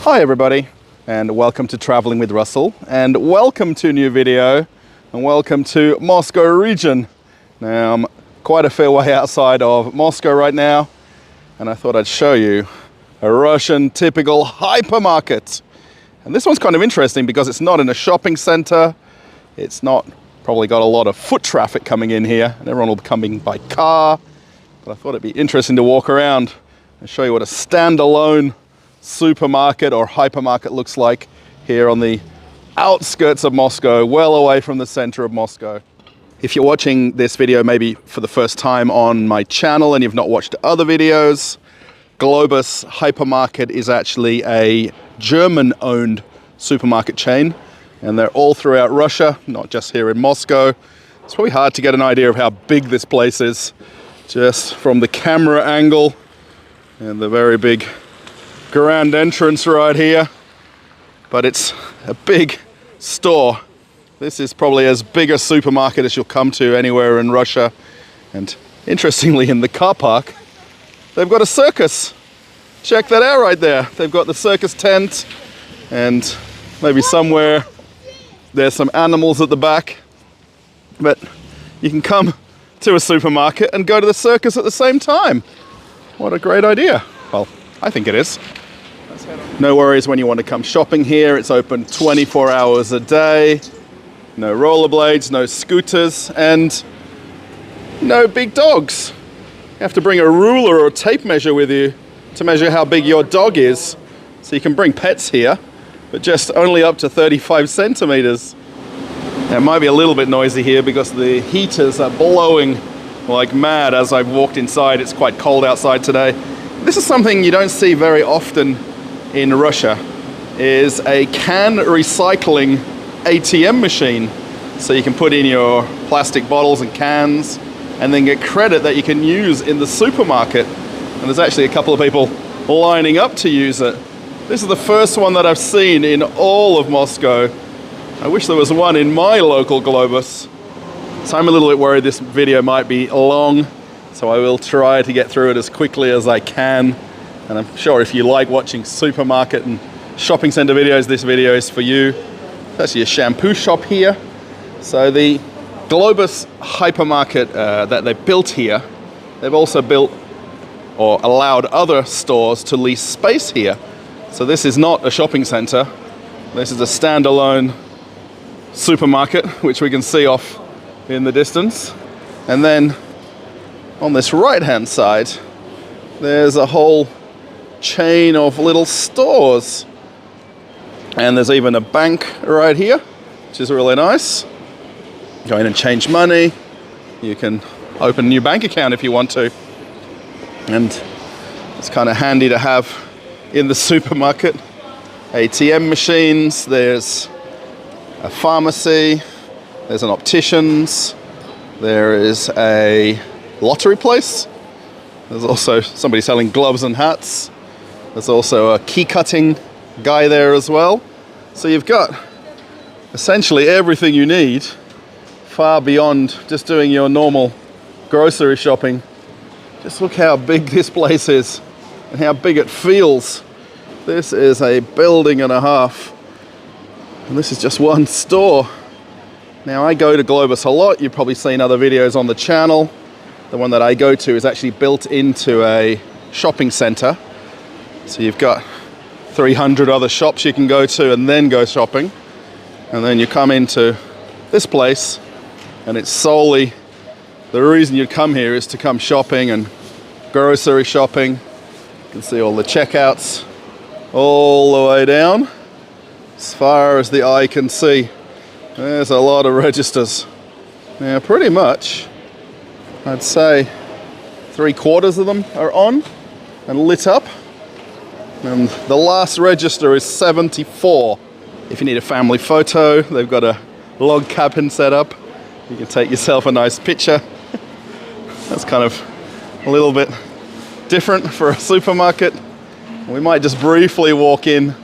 Hi everybody, and welcome to Traveling with Russell, and welcome to a new video, and welcome to Moscow region. Now I'm quite a fair way outside of Moscow right now, and I thought I'd show you a Russian typical hypermarket. And this one's kind of interesting because it's not in a shopping center, it's not probably got a lot of foot traffic coming in here, and everyone will be coming by car, but I thought it'd be interesting to walk around and show you what a standalone supermarket or hypermarket looks like here on the outskirts of Moscow, well away from the center of Moscow. If you're watching this video maybe for the first time on my channel and you've not watched other videos, Globus Hypermarket is actually a German-owned supermarket chain, and they're all throughout Russia, not just here in Moscow. It's probably hard to get an idea of how big this place is just from the camera angle and the very big grand entrance right here, but it's a big store. This is probably as big a supermarket as you'll come to anywhere in Russia. And interestingly, in the car park, they've got a circus. Check that out right there. They've got the circus tent, and maybe somewhere there's some animals at the back. But you can come to a supermarket and go to the circus at the same time. What a great idea. Well, I think it is. No worries when you want to come shopping here. It's open 24 hours a day. No rollerblades, no scooters, and no big dogs. You have to bring a ruler or a tape measure with you to measure how big your dog is. So you can bring pets here, but just only up to 35 centimeters. Now, it might be a little bit noisy here because the heaters are blowing like mad as I've walked inside. It's quite cold outside today. This is something you don't see very often in Russia, is a can recycling ATM machine. So you can put in your plastic bottles and cans and then get credit that you can use in the supermarket. And there's actually a couple of people lining up to use it. This is the first one that I've seen in all of Moscow. I wish there was one in my local Globus. So I'm a little bit worried this video might be long, so I will try to get through it as quickly as I can. And I'm sure if you like watching supermarket and shopping center videos, this video is for you. There's actually a shampoo shop here. So the Globus hypermarket that they built here, they've also built or allowed other stores to lease space here. So this is not a shopping center. This is a standalone supermarket, which we can see off in the distance. And then on this right-hand side, there's a whole chain of little stores, and there's even a bank right here, which is really nice. Go in and change money. You can open a new bank account if you want to, and it's kind of handy to have in the supermarket. ATM machines, there's a pharmacy, there's an opticians, there is a lottery place, there's also somebody selling gloves and hats. There's also a key cutting guy there as well. So you've got essentially everything you need, far beyond just doing your normal grocery shopping. Just look how big this place is and how big it feels. This is a building and a half, and this is just one store. Now, I go to Globus a lot. You've probably seen other videos on the channel. The one that I go to is actually built into a shopping center. So you've got 300 other shops you can go to and then go shopping. And then you come into this place, and it's solely, the reason you come here is to come shopping and grocery shopping. You can see all the checkouts all the way down. As far as the eye can see, there's a lot of registers. Now, pretty much, I'd say 3/4 of them are on and lit up. And the last register is 74. If you need a family photo, they've got a log cabin set up. You can take yourself a nice picture. That's kind of a little bit different for a supermarket. We might just briefly walk in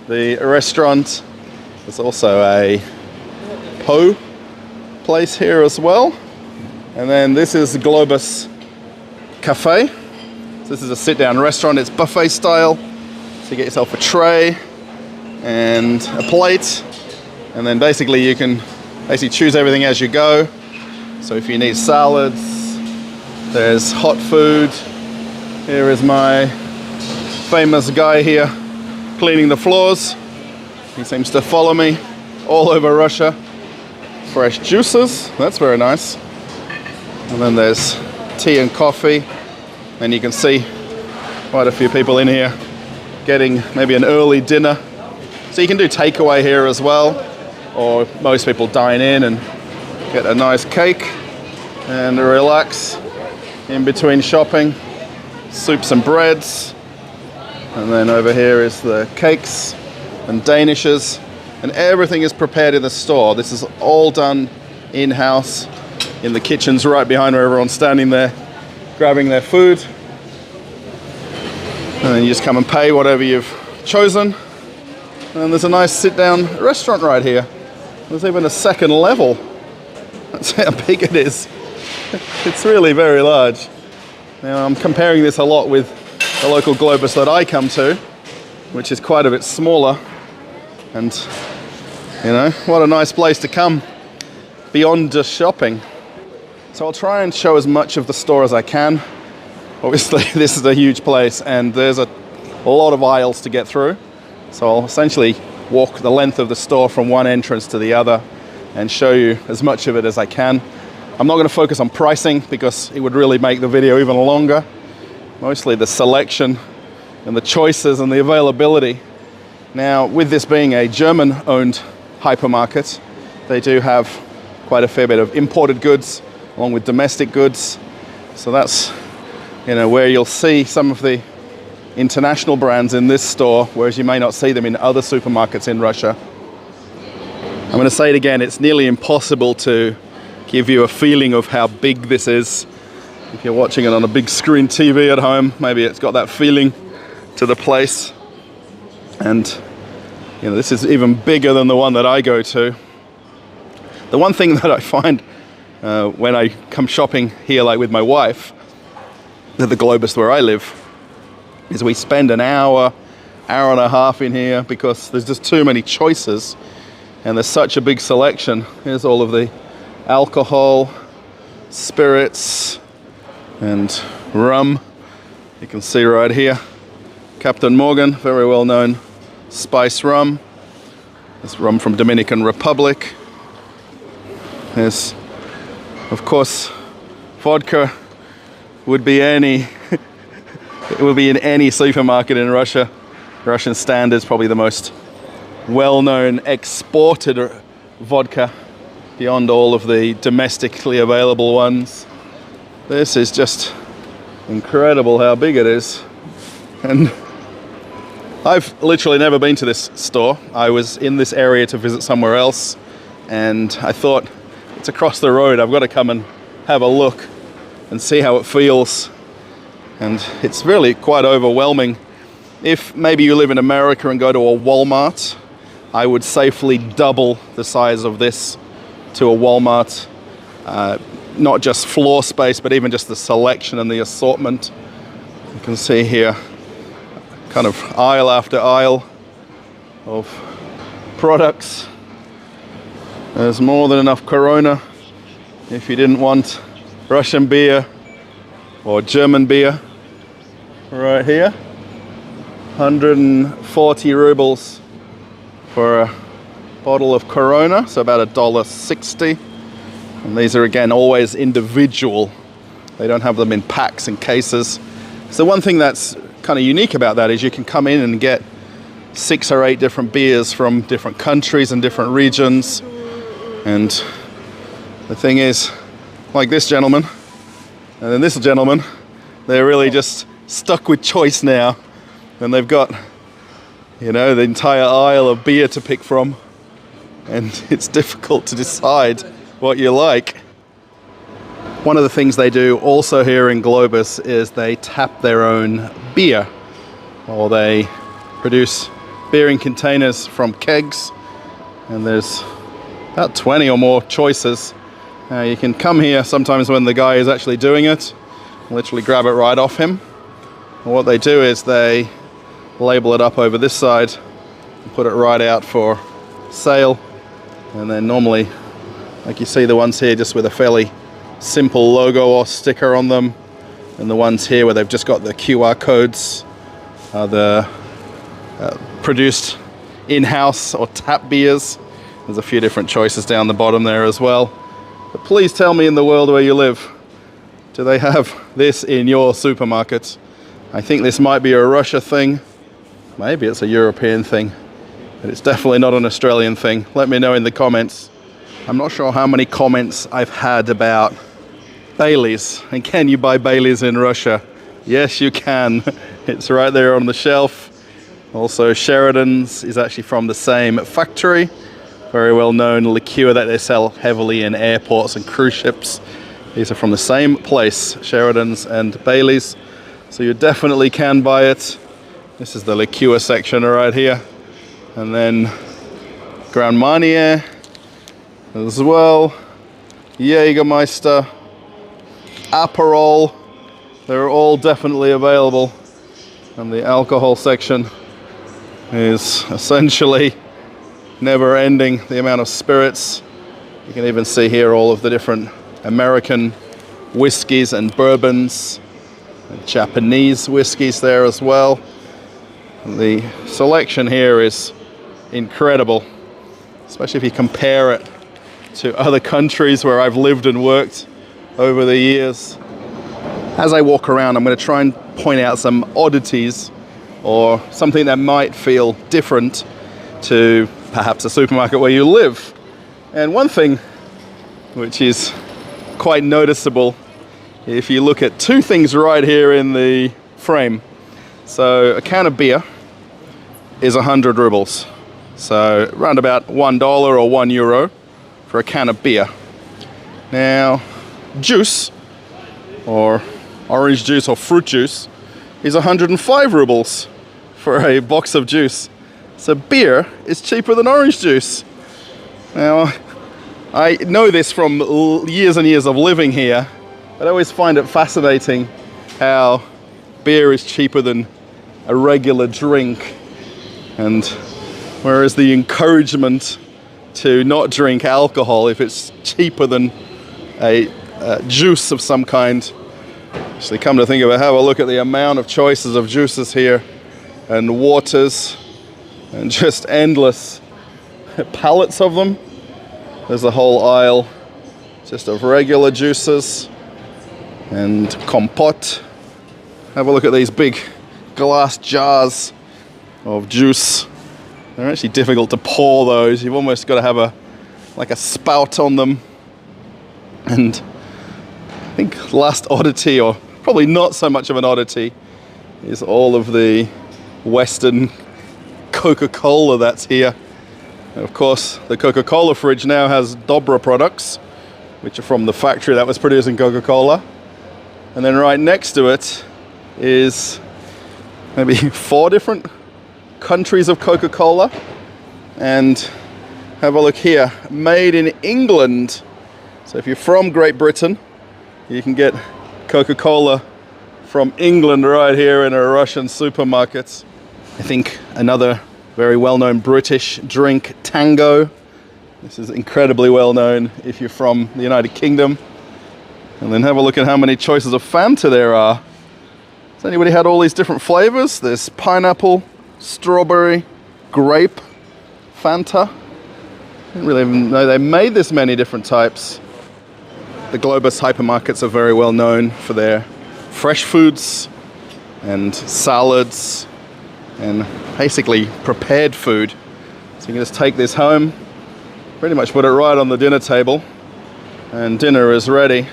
the restaurant. There's also a Po place here as well. And then this is the Globus Cafe. So this is a sit-down restaurant. It's buffet style. So you get yourself a tray and a plate, and then basically you can choose everything as you go. So if you need salads, there's hot food. Here is my famous guy here cleaning the floors. He seems to follow me all over Russia. Fresh juices, that's very nice. And then there's tea and coffee, and you can see quite a few people in here getting maybe an early dinner. So you can do takeaway here as well, or most people dine in and get a nice cake and relax in between shopping. Soups and breads. And then over here is the cakes and danishes, and everything is prepared in the store. This is all done in-house in the kitchens right behind where everyone's standing there grabbing their food. And then you just come and pay whatever you've chosen. And there's a nice sit-down restaurant right here. There's even a second level. That's how big it is. It's really very large. Now I'm comparing this a lot with the local Globus that I come to, which is quite a bit smaller. And you know, what a nice place to come beyond just shopping. So I'll try and show as much of the store as I can. Obviously, this is a huge place and there's a lot of aisles to get through. So I'll essentially walk the length of the store from one entrance to the other and show you as much of it as I can. I'm not going to focus on pricing because it would really make the video even longer. Mostly the selection and the choices and the availability. Now, with this being a German-owned hypermarket, they do have quite a fair bit of imported goods along with domestic goods. So that's, you know, where you'll see some of the international brands in this store, whereas you may not see them in other supermarkets in Russia. I'm going to say it again, it's nearly impossible to give you a feeling of how big this is. If you're watching it on a big screen TV at home, maybe it's got that feeling to the place. And you know, this is even bigger than the one that I go to. The one thing that I find when I come shopping here, like with my wife, at the Globus where I live, is we spend an hour and a half in here because there's just too many choices and there's such a big selection. Here's all of the alcohol, spirits, and rum. You can see right here, Captain Morgan, very well known spice rum. There's rum from Dominican Republic. There's, of course, vodka would be any it would be in any supermarket in Russia. Russian Standard's probably the most well-known exported vodka beyond all of the domestically available ones. This is just incredible how big it is. And I've literally never been to this store. I was in this area to visit somewhere else, and I thought, it's across the road, I've got to come and have a look and see how it feels. And it's really quite overwhelming. If maybe you live in America and go to a Walmart, I would safely double the size of this to a Walmart. Not just floor space, but even just the selection and the assortment. You can see here, kind of aisle after aisle of products. There's more than enough Corona if you didn't want Russian beer or German beer. Right here, 140 rubles for a bottle of Corona, so about $1.60. And these are again always individual. They don't have them in packs and cases. So one thing that's kind of unique about that is you can come in and get 6 or 8 different beers from different countries and different regions. And the thing is, like this gentleman and then this gentleman, they're really just stuck with choice now. And they've got, you know, the entire aisle of beer to pick from. And it's difficult to decide what you like. One of the things they do also here in Globus is they tap their own beer, or they produce beer in containers from kegs, and there's about 20 or more choices. You can come here sometimes when the guy is actually doing it, literally grab it right off him. And what they do is they label it up over this side, and put it right out for sale. And then normally, like you see the ones here just with a fairly simple logo or sticker on them, and the ones here where they've just got the QR codes are the produced in-house or tap beers. There's a few different choices down the bottom there as well. But please tell me, in the world where you live, do they have this in your supermarket? I think this might be a Russia thing. Maybe it's a European thing, but it's definitely not an Australian thing. Let me know in the comments. I'm not sure how many comments I've had about Baileys, and can you buy Baileys in Russia? Yes, you can. It's right there on the shelf. Also, Sheridan's is actually from the same factory. Very well known liqueur that they sell heavily in airports and cruise ships. These are from the same place, Sheridan's and Baileys. So you definitely can buy it. This is the liqueur section right here. And then Grand Marnier as well. Jägermeister. Aperol, they're all definitely available. And the alcohol section is essentially never ending, the amount of spirits. You can even see here all of the different American whiskeys and bourbons, and Japanese whiskeys there as well. And the selection here is incredible, especially if you compare it to other countries where I've lived and worked over the years. As I walk around, I'm going to try and point out some oddities or something that might feel different to perhaps a supermarket where you live. And one thing which is quite noticeable, if you look at two things right here in the frame. So a can of beer is 100 rubles. So around about $1 or €1 for a can of beer. Now, juice, or orange juice or fruit juice, is 105 rubles for a box of juice. So beer is cheaper than orange juice. Now, I know this from years and years of living here, but I always find it fascinating how beer is cheaper than a regular drink. And whereas the encouragement to not drink alcohol if it's cheaper than a juice of some kind. Actually, come to think of it, have a look at the amount of choices of juices here, and waters, and just endless pallets of them. There's a whole aisle just of regular juices and compote. Have a look at these big glass jars of juice. They're actually difficult to pour those. You've almost got to have like a spout on them. And I think last oddity, or probably not so much of an oddity, is all of the Western Coca-Cola that's here. And of course, the Coca-Cola fridge now has Dobra products, which are from the factory that was producing Coca-Cola. And then right next to it is maybe 4 different countries of Coca-Cola. And have a look here, made in England. So if you're from Great Britain, you can get Coca-Cola from England right here in a Russian supermarket. I think another very well-known British drink, Tango. This is incredibly well-known if you're from the United Kingdom. And then have a look at how many choices of Fanta there are. Has anybody had all these different flavors? There's pineapple, strawberry, grape, Fanta. I didn't really even know they made this many different types. The Globus hypermarkets are very well known for their fresh foods and salads and basically prepared food. So you can just take this home, pretty much put it right on the dinner table, and dinner is ready.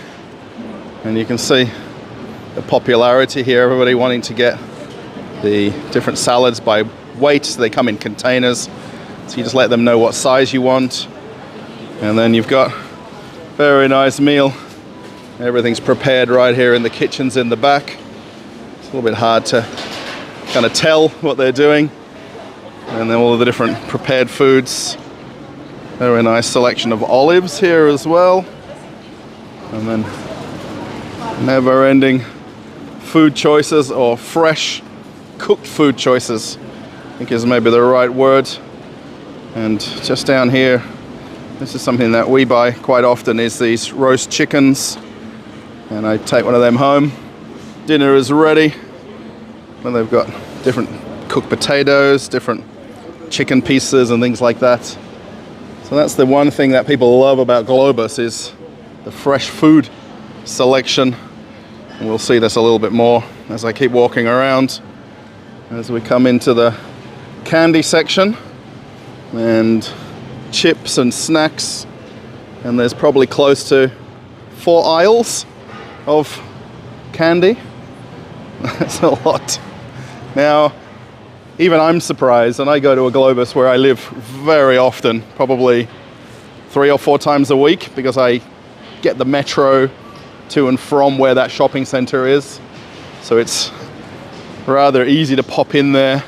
And you can see the popularity here, everybody wanting to get the different salads by weight. So they come in containers, so you just let them know what size you want, and then you've got a very nice meal. Everything's prepared right here in the kitchens in the back. It's a little bit hard to kind of tell what they're doing. And then all of the different prepared foods. Very nice selection of olives here as well. And then never-ending food choices or fresh cooked food choices, I think is maybe the right word. And just down here, this is something that we buy quite often, is these roast chickens. And I take one of them home. Dinner is ready. And they've got different cooked potatoes, different chicken pieces and things like that. So that's the one thing that people love about Globus, is the fresh food selection. And we'll see this a little bit more as I keep walking around. As we come into the candy section and chips and snacks, and there's probably close to 4 aisles of candy. That's a lot. Now, even I'm surprised, and I go to a Globus where I live very often, probably 3 or 4 times a week, because I get the metro to and from where that shopping center is. So it's rather easy to pop in there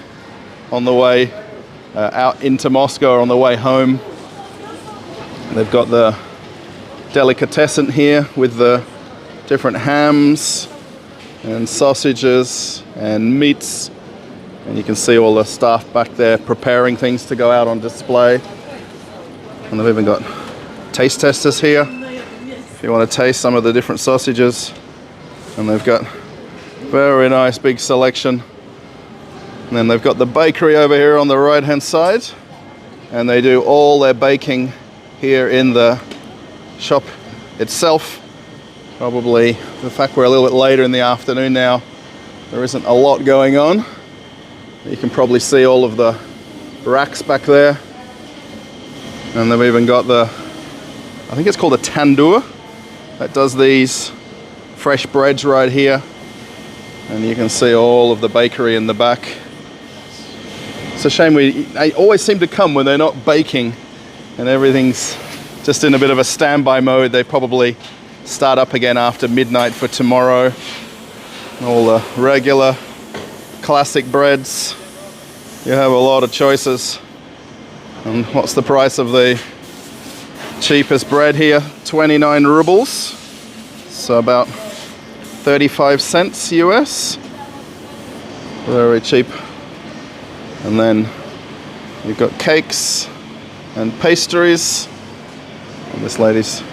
on the way out into Moscow or on the way home. And they've got the delicatessen here with the different hams and sausages and meats. And you can see all the staff back there preparing things to go out on display. And they've even got taste testers here if you want to taste some of the different sausages. And they've got very nice big selection. And then they've got the bakery over here on the right hand side. And they do all their baking here in the shop itself. Probably the fact we're a little bit later in the afternoon now, there isn't a lot going on. You can probably see all of the racks back there. And they've even got the, I think it's called a tandoor, that does these fresh breads right here. And you can see all of the bakery in the back. It's a shame I always seem to come when they're not baking and everything's just in a bit of a standby mode. They probably start up again after midnight for tomorrow. All the regular classic breads. You have a lot of choices. And what's the price of the cheapest bread here? 29 rubles. So about 35 cents US. Very cheap. And then you've got cakes and pastries. And this lady's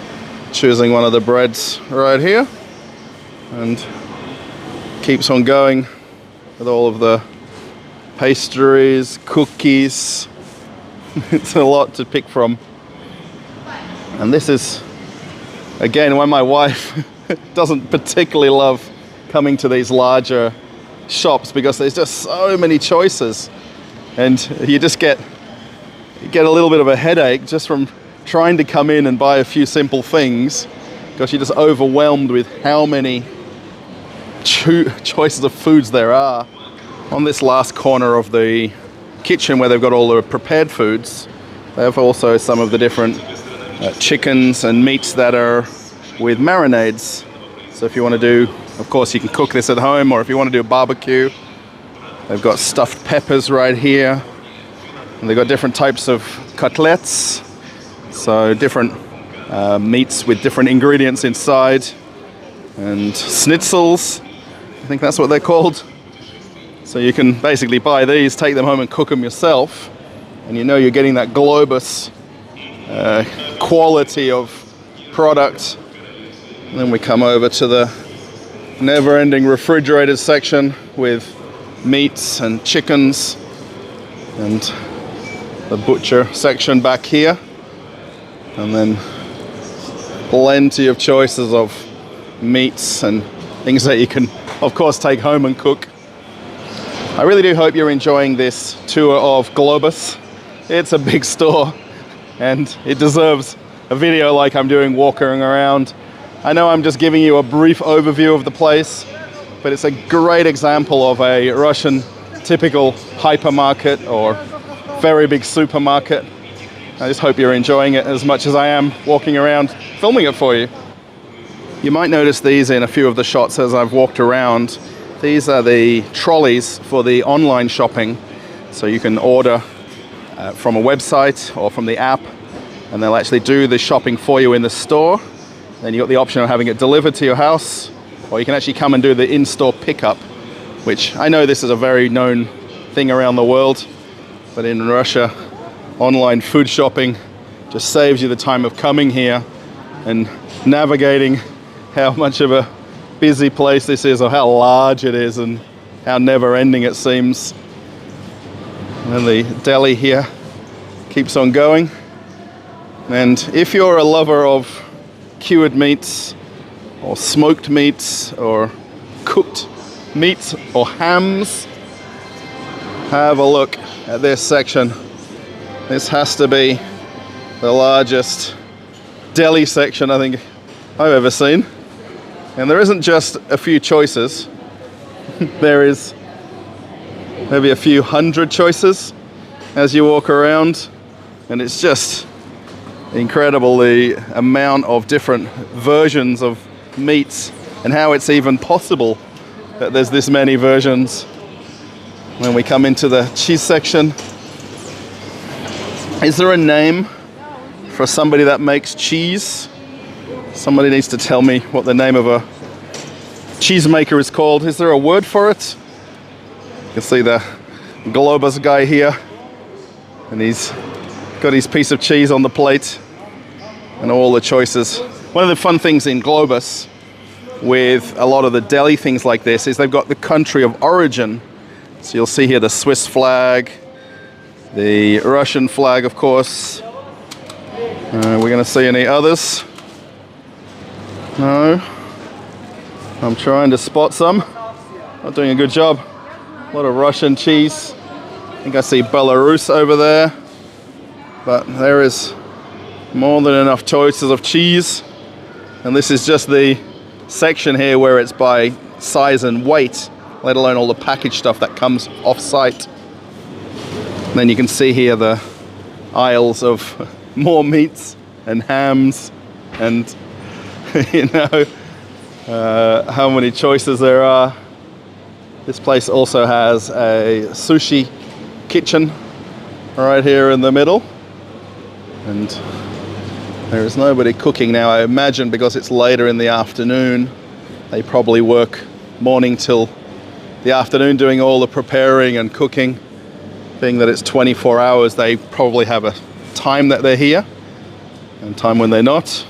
choosing one of the breads right here. And keeps on going with all of the pastries, cookies. It's a lot to pick from. And this is, again, when my wife doesn't particularly love coming to these larger shops because there's just so many choices. And you just get a little bit of a headache just from trying to come in and buy a few simple things, because you're just overwhelmed with how many choices of foods there are. On this last corner of the kitchen where they've got all the prepared foods, they have also some of the different chickens and meats that are with marinades. So if you want to do, of course you can cook this at home, or if you want to do a barbecue, they've got stuffed peppers right here. And they've got different types of cutlets. So different meats with different ingredients inside. And schnitzels, I think that's what they're called. So you can basically buy these, take them home and cook them yourself. And you know you're getting that Globus quality of product. And then we come over to the never-ending refrigerated section with meats and chickens, and the butcher section back here. And then plenty of choices of meats and things that you can, of course, take home and cook. I really do hope you're enjoying this tour of Globus. It's a big store and it deserves a video like I'm doing, walking around. I know I'm just giving you a brief overview of the place, but it's a great example of a Russian typical hypermarket or very big supermarket. I just hope you're enjoying it as much as I am walking around filming it for you. You might notice these in a few of the shots as I've walked around. These are the trolleys for the online shopping. So you can order from a website or from the app, and they'll actually do the shopping for you in the store. Then you've got the option of having it delivered to your house, or you can actually come and do the in-store pickup which I know this is a very known thing around the world, but in Russia, online food shopping just saves you the time of coming here and navigating how much of a busy place this is, or how large it is, and how never-ending it seems. And the deli here keeps on going. And if you're a lover of cured meats, or smoked meats, or cooked meats, or hams, have a look at this section. This has to be the largest deli section I think I've ever seen. And there isn't just a few choices. There is maybe a few hundred choices as you walk around, and it's just incredible the amount of different versions of meats and how it's even possible that there's this many versions. When we come into the cheese section, is there a name for somebody that makes cheese? Somebody needs to tell me what the name of a cheesemaker is called. Is there a word for it? You can see the Globus guy here, and he's got his piece of cheese on the plate and all the choices. One of the fun things in Globus with a lot of the deli things like this is they've got the country of origin. So you'll see here the Swiss flag, the Russian flag, of course. We're going to see any others? No. I'm trying to spot some. Not doing a good job. A lot of Russian cheese. I think I see Belarus over there. But there is more than enough choices of cheese. And this is just the section here where it's by size and weight, let alone all the packaged stuff that comes off-site. And then you can see here the aisles of more meats and hams and you know how many choices there are. This place also has a sushi kitchen right here in the middle, and there is nobody cooking now. I imagine because it's later in the afternoon, they probably work morning till the afternoon doing all the preparing and cooking. Being that it's 24 hours, they probably have a time that they're here and time when they're not.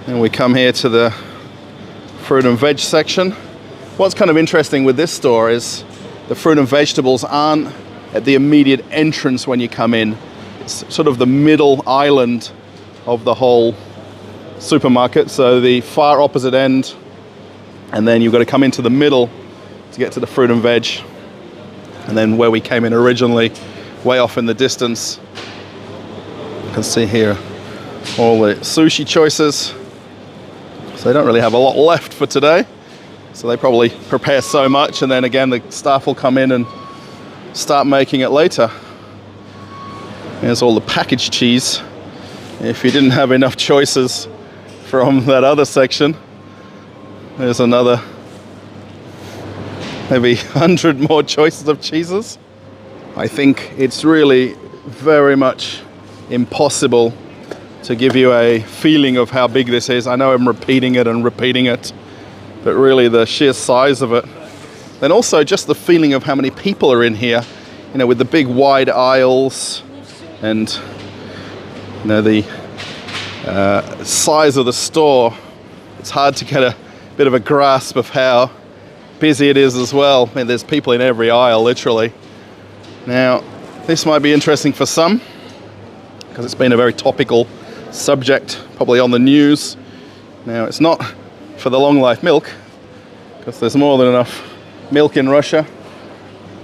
And we come here to the fruit and veg section. What's kind of interesting with this store is the fruit and vegetables aren't at the immediate entrance when you come in. It's sort of the middle island of the whole supermarket. So the far opposite end, and then you've got to come into the middle to get to the fruit and veg. And then where we came in originally, way off in the distance, you can see here all the sushi choices. So they don't really have a lot left for today. So they probably prepare so much, and then again the staff will come in and start making it later. There's all the packaged cheese. If you didn't have enough choices from that other section, there's another maybe 100 more choices of cheeses. I think it's really very much impossible to give you a feeling of how big this is. I know I'm repeating it, but really the sheer size of it. Then also just the feeling of how many people are in here, you know, with the big wide aisles and, you know, the size of the store. It's hard to get a bit of a grasp of how busy it is as well. I mean, there's people in every aisle, literally. Now, this might be interesting for some, because it's been a very topical subject, probably on the news. Now, it's not for the long life milk, because there's more than enough milk in Russia.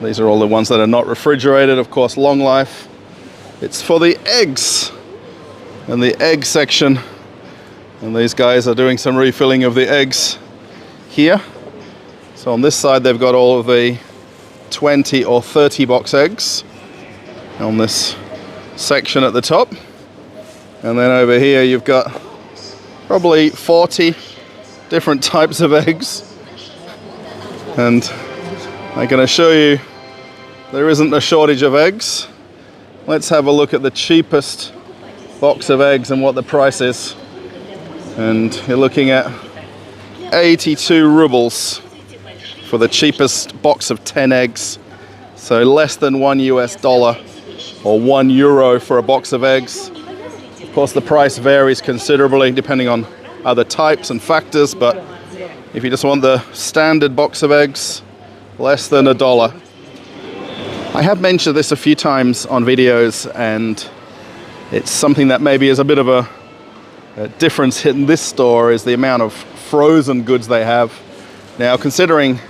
These are all the ones that are not refrigerated, of course, long life. It's for the eggs, and the egg section. And these guys are doing some refilling of the eggs here. So on this side, they've got all of the 20 or 30 box eggs on this section at the top. And then over here, you've got probably 40 different types of eggs. And I can assure you, there isn't a shortage of eggs. Let's have a look at the cheapest box of eggs and what the price is. And you're looking at 82 rubles. for the cheapest box of 10 eggs. So less than $1 or €1 for a box of eggs. Of course, the price varies considerably depending on other types and factors, but if you just want the standard box of eggs, less than $1. I have mentioned this a few times on videos, and it's something that maybe is a bit of a difference in this store is the amount of frozen goods they have. Now, considering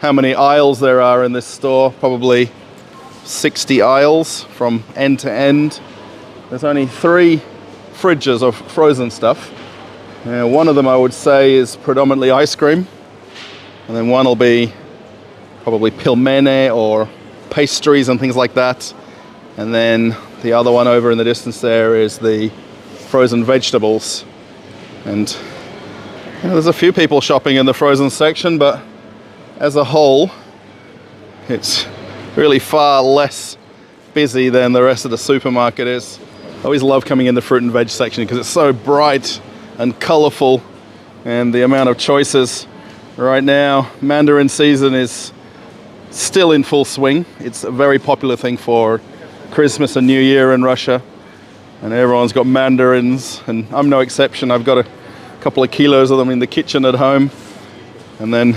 how many aisles there are in this store, probably 60 aisles from end to end, there's only 3 fridges of frozen stuff. One of them I would say is predominantly ice cream, and then one will be probably pilmeni or pastries and things like that, and then the other one over in the distance there is the frozen vegetables. And there's a few people shopping in the frozen section, but as a whole it's really far less busy than the rest of the supermarket is. I always love coming in the fruit and veg section because it's so bright and colorful, and the amount of choices. Right now, mandarin season is still in full swing. It's a very popular thing for Christmas and New Year in Russia, and everyone's got mandarins, and I'm no exception. I've got a couple of kilos of them in the kitchen at home. And then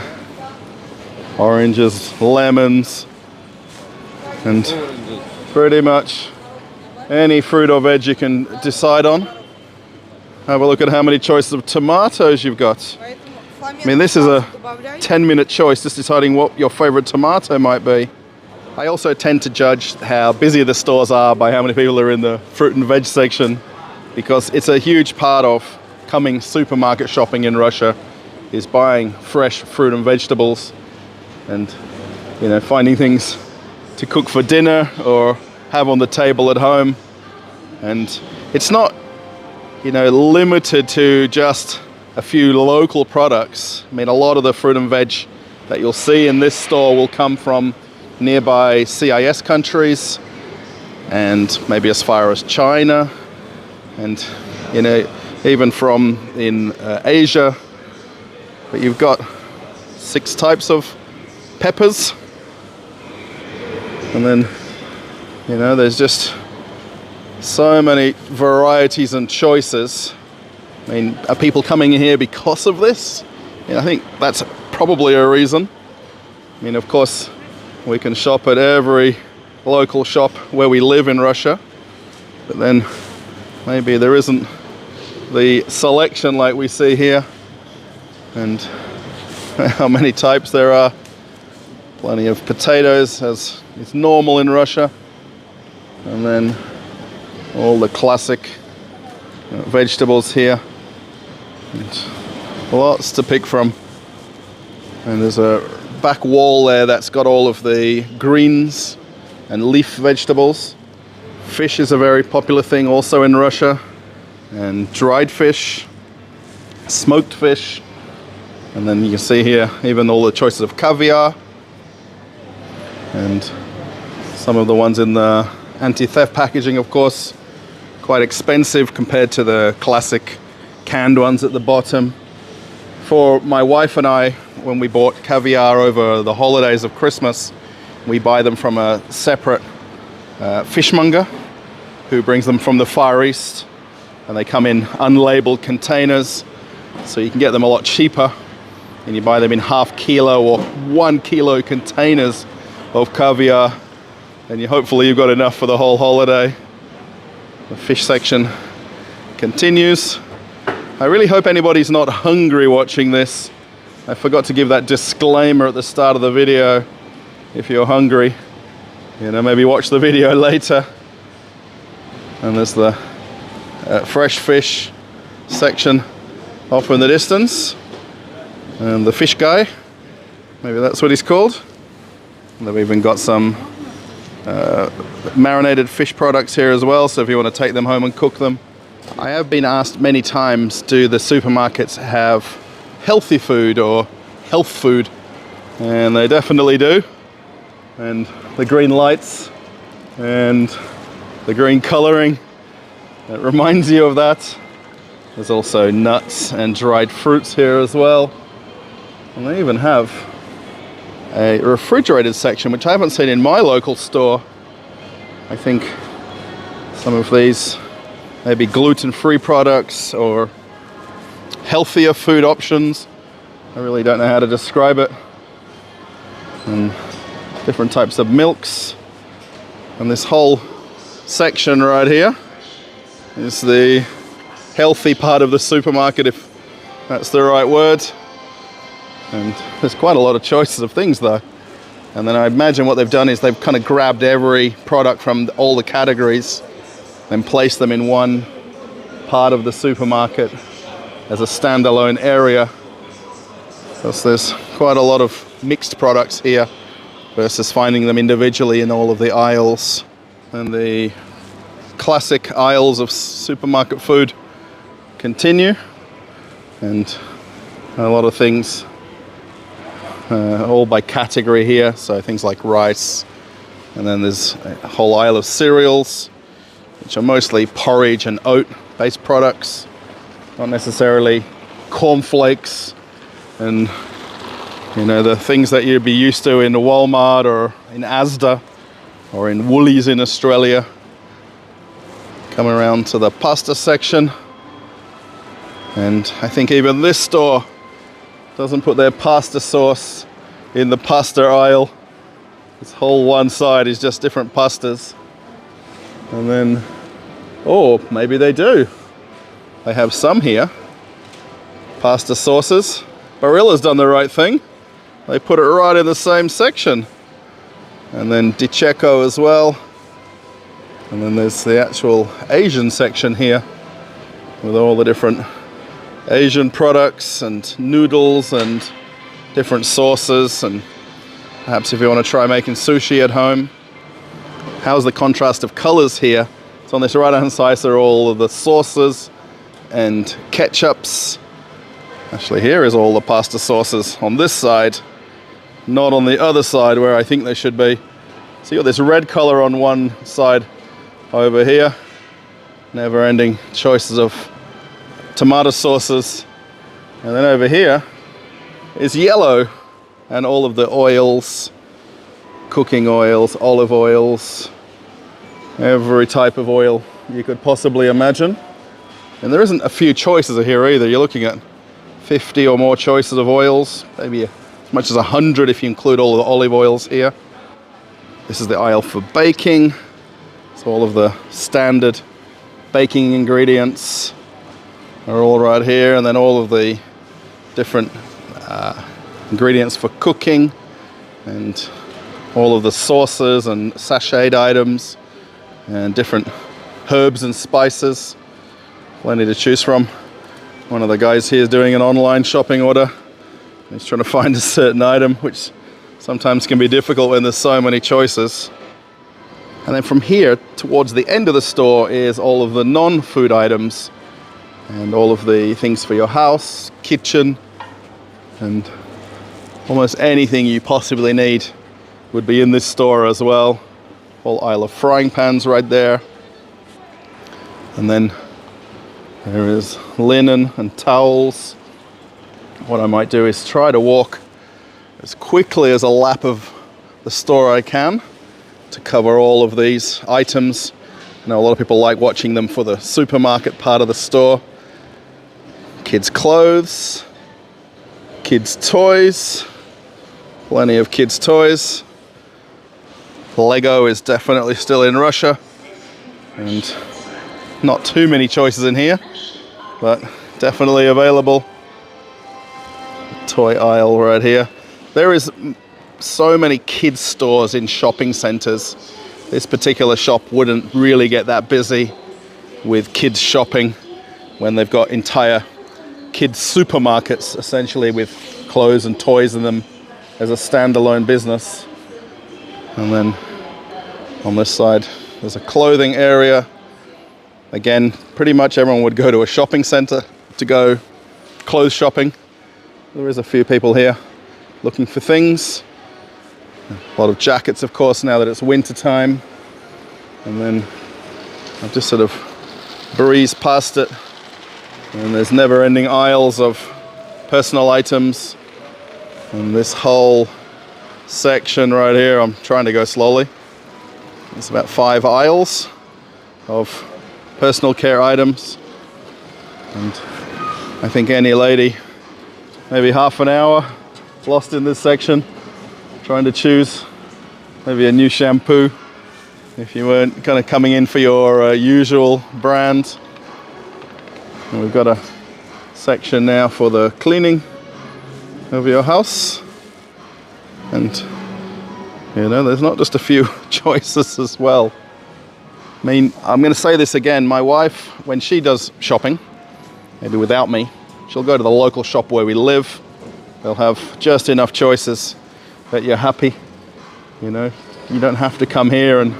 oranges, lemons, and pretty much any fruit or veg you can decide on. Have a look at how many choices of tomatoes you've got. I mean, this is a 10-minute choice, just deciding what your favorite tomato might be. I also tend to judge how busy the stores are by how many people are in the fruit and veg section, because it's a huge part of coming supermarket shopping in Russia is buying fresh fruit and vegetables, and finding things to cook for dinner or have on the table at home. And it's not limited to just a few local products. I mean, a lot of the fruit and veg that you'll see in this store will come from nearby CIS countries, and maybe as far as China, and even from in Asia. But you've got 6 types of peppers, and then there's just so many varieties and choices. I mean, are people coming in here because of this? I think that's probably a reason. I mean, of course, we can shop at every local shop where we live in Russia, but then maybe there isn't the selection like we see here, and how many types there are. Plenty of potatoes, as is normal in Russia, and then all the classic vegetables here, and lots to pick from. And there's a back wall there that's got all of the greens and leaf vegetables. Fish is a very popular thing also in Russia, and dried fish, smoked fish, and then you can see here even all the choices of caviar, and some of the ones in the anti-theft packaging, of course, quite expensive compared to the classic canned ones at the bottom. For my wife and I, when we bought caviar over the holidays of Christmas, we buy them from a separate fishmonger who brings them from the Far East, and they come in unlabeled containers, so you can get them a lot cheaper, and you buy them in ½ kilo or 1 kilo containers of caviar, and hopefully you've got enough for the whole holiday. The fish section continues. I really hope anybody's not hungry watching this. I forgot to give that disclaimer at the start of the video. If you're hungry, maybe watch the video later. And there's the fresh fish section off in the distance, and the fish guy, maybe that's what he's called. And they've even got some marinated fish products here as well, so if you want to take them home and cook them. I have been asked many times, do the supermarkets have healthy food or health food? And they definitely do. And the green lights and the green coloring, it reminds you of that. There's also nuts and dried fruits here as well. And they even have a refrigerated section, which I haven't seen in my local store. I think some of these maybe gluten-free products or healthier food options. I really don't know how to describe it. And different types of milks. And this whole section right here is the healthy part of the supermarket, if that's the right word. And there's quite a lot of choices of things though. And then I imagine what they've done is they've kind of grabbed every product from all the categories and placed them in one part of the supermarket as a standalone area. Because there's quite a lot of mixed products here versus finding them individually in all of the aisles. And the classic aisles of supermarket food continue, and a lot of things all by category here, so things like rice, and then there's a whole aisle of cereals, which are mostly porridge and oat based products, not necessarily cornflakes and the things that you'd be used to in Walmart or in Asda or in Woolies in Australia. Coming around to the pasta section, and I think even this store doesn't put their pasta sauce in the pasta aisle. This whole one side is just different pastas. And then, oh, maybe they do. They have some here. Pasta sauces. Barilla's done the right thing. They put it right in the same section. And then Di Cecco as well. And then there's the actual Asian section here with all the different Asian products and noodles and different sauces, and perhaps if you want to try making sushi at home. How's the contrast of colors here? So on this right hand side are all of the sauces and ketchups. Actually, here is all the pasta sauces on this side, not on the other side where I think they should be. So you got this red color on one side over here, never ending choices of tomato sauces, and then over here is yellow and all of the oils, cooking oils, olive oils, every type of oil you could possibly imagine. And there isn't a few choices here either. You're looking at 50 or more choices of oils, maybe as much as 100 if you include all of the olive oils here. This is the aisle for baking. So all of the standard baking ingredients are all right here, and then all of the different ingredients for cooking, and all of the sauces and sachet items and different herbs and spices. Plenty to choose from. One of the guys here is doing an online shopping order. He's trying to find a certain item, which sometimes can be difficult when there's so many choices. And then from here towards the end of the store is all of the non-food items and all of the things for your house, kitchen, and almost anything you possibly need would be in this store as well. Whole aisle of frying pans right there. And then there is linen and towels. What I might do is try to walk as quickly as a lap of the store I can to cover all of these items. I know a lot of people like watching them for the supermarket part of the store. Kids' clothes, kids' toys, plenty of kids' toys. Lego is definitely still in Russia, and not too many choices in here, but definitely available. Toy aisle right here. There is so many kids stores in shopping centers. This particular shop wouldn't really get that busy with kids shopping when they've got entire kids supermarkets essentially with clothes and toys in them as a standalone business. And then on this side there's a clothing area. Again, pretty much everyone would go to a shopping center to go clothes shopping. There is a few people here looking for things. A lot of jackets, of course, now that it's winter time. And then I've just sort of breezed past it. And there's never-ending aisles of personal items. And this whole section right here. I'm trying to go slowly. It's about 5 aisles of personal care items, and I think any lady, maybe half an hour lost in this section, trying to choose maybe a new shampoo if you weren't kind of coming in for your usual brand. And we've got a section now for the cleaning of your house, and you know, there's not just a few choices as well. I mean, I'm going to say this again, my wife, when she does shopping, maybe without me, she'll go to the local shop where we live. They'll have just enough choices that you're happy. You know, you don't have to come here and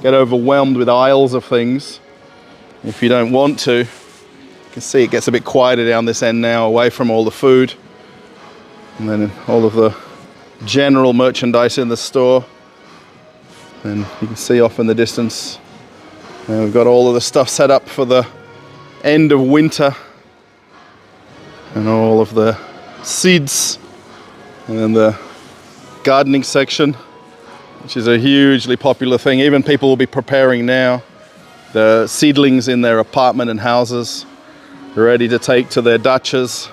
get overwhelmed with aisles of things if you don't want to. You can see it gets a bit quieter down this end now, away from all the food. And then all of the general merchandise in the store. And you can see off in the distance, and we've got all of the stuff set up for the end of winter. And all of the seeds. And then the gardening section, which is a hugely popular thing. Even people will be preparing now the seedlings in their apartment and houses, ready to take to their dachas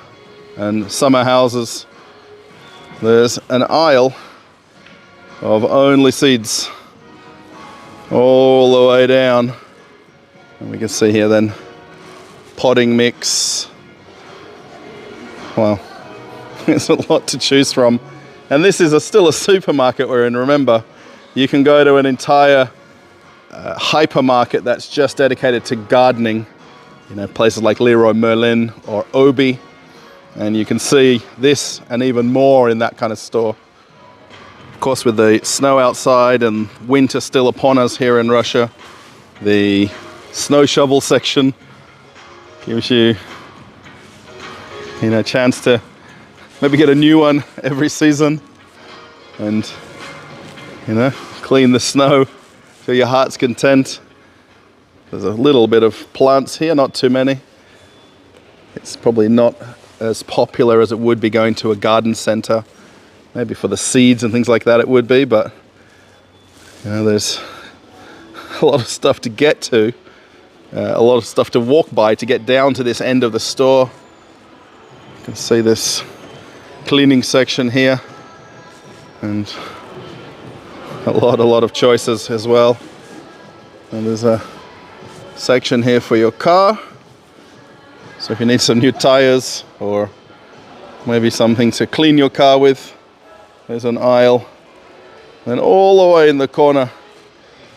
and summer houses. There's an aisle of only seeds all the way down. And we can see here then potting mix. Wow, there's a lot to choose from. And this is still a supermarket we're in, remember. You can go to an entire hypermarket that's just dedicated to gardening. You know, places like Leroy Merlin or Obi. And you can see this and even more in that kind of store. Of course, with the snow outside and winter still upon us here in Russia, the snow shovel section gives you, you know, a chance to maybe get a new one every season and, you know, clean the snow to your heart's content. There's a little bit of plants here, not too many. It's probably not as popular as it would be going to a garden center. Maybe for the seeds and things like that it would be, but you know, there's a lot of stuff to get to, a lot of stuff to walk by to get down to this end of the store. You can see this cleaning section here, and a lot of choices as well. And there's a section here for your car. So if you need some new tires or maybe something to clean your car with, there's an aisle. Then all the way in the corner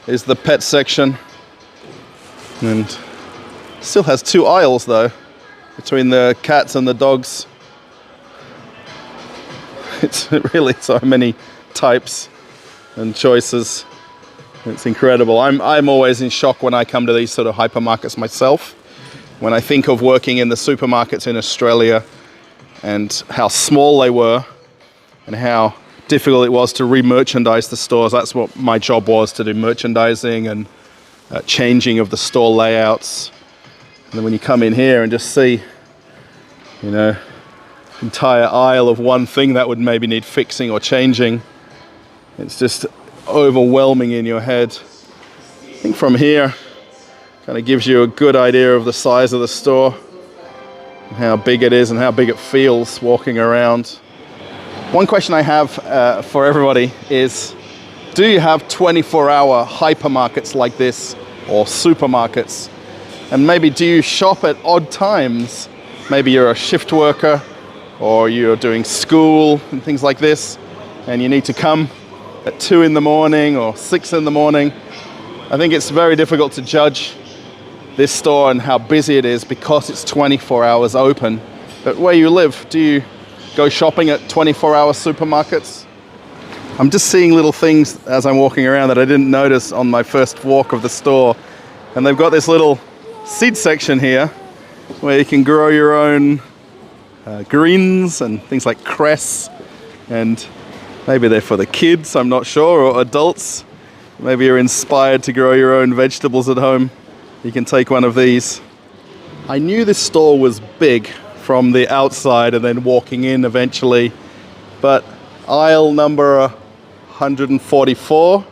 is the pet section. And still has 2 aisles though, between the cats and the dogs. It's really so many types and choices. It's incredible. I'm always in shock when I come to these sort of hypermarkets myself. When I think of working in the supermarkets in Australia and how small they were and how difficult it was to re-merchandise the stores. That's what my job was, to do merchandising and changing of the store layouts. And then when you come in here and just see, you know, entire aisle of one thing that would maybe need fixing or changing, it's just overwhelming in your head. I think from here, kind of gives you a good idea of the size of the store, and how big it is and how big it feels walking around. One question I have for everybody is, do you have 24-hour hypermarkets like this or supermarkets? And maybe do you shop at odd times? Maybe you're a shift worker or you're doing school and things like this, and you need to come at 2 in the morning or 6 in the morning. I think it's very difficult to judge this store and how busy it is because it's 24 hours open. But where you live, do you go shopping at 24-hour supermarkets? I'm just seeing little things as I'm walking around that I didn't notice on my first walk of the store. And they've got this little seed section here where you can grow your own greens and things like cress, and maybe they're for the kids, I'm not sure, or adults. Maybe you're inspired to grow your own vegetables at home. You can take one of these. I knew this store was big from the outside and then walking in eventually, but aisle number 144.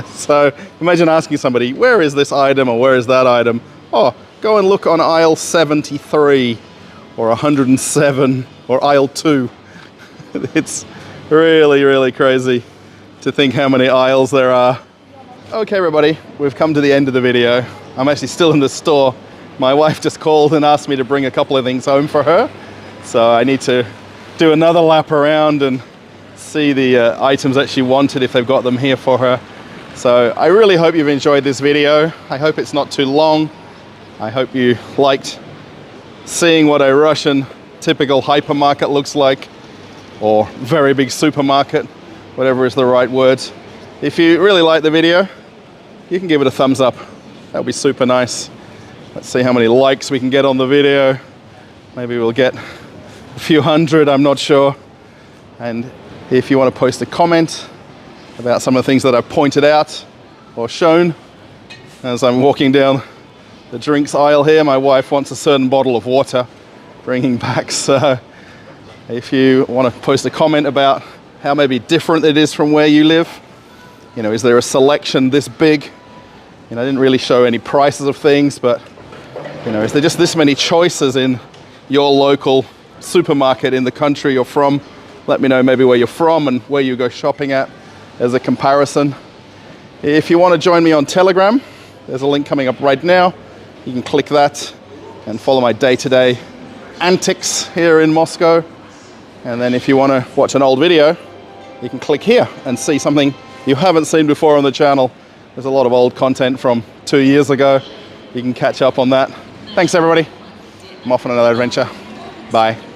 So imagine asking somebody, where is this item or where is that item? Oh, go and look on aisle 73 or 107 or aisle 2. It's really, really crazy to think how many aisles there are. Okay, everybody, we've come to the end of the video. I'm actually still in the store. My wife just called and asked me to bring a couple of things home for her. So I need to do another lap around and see the items that she wanted, if they've got them here for her. So I really hope you've enjoyed this video. I hope it's not too long. I hope you liked seeing what a Russian typical hypermarket looks like, or very big supermarket, whatever is the right word. If you really like the video, you can give it a thumbs up. That would be super nice. Let's see how many likes we can get on the video. Maybe we'll get a few hundred, I'm not sure. And if you want to post a comment about some of the things that I've pointed out or shown, as I'm walking down the drinks aisle here, my wife wants a certain bottle of water bringing back. So if you want to post a comment about how maybe different it is from where you live, you know, is there a selection this big? You know, I didn't really show any prices of things, but you know, is there just this many choices in your local supermarket in the country you're from? Let me know maybe where you're from and where you go shopping at as a comparison. If you want to join me on Telegram, there's a link coming up right now. You can click that and follow my day-to-day antics here in Moscow. And then if you want to watch an old video, you can click here and see something you haven't seen before on the channel. There's a lot of old content from 2 years ago. You can catch up on that. Thanks, everybody. I'm off on another adventure. Bye.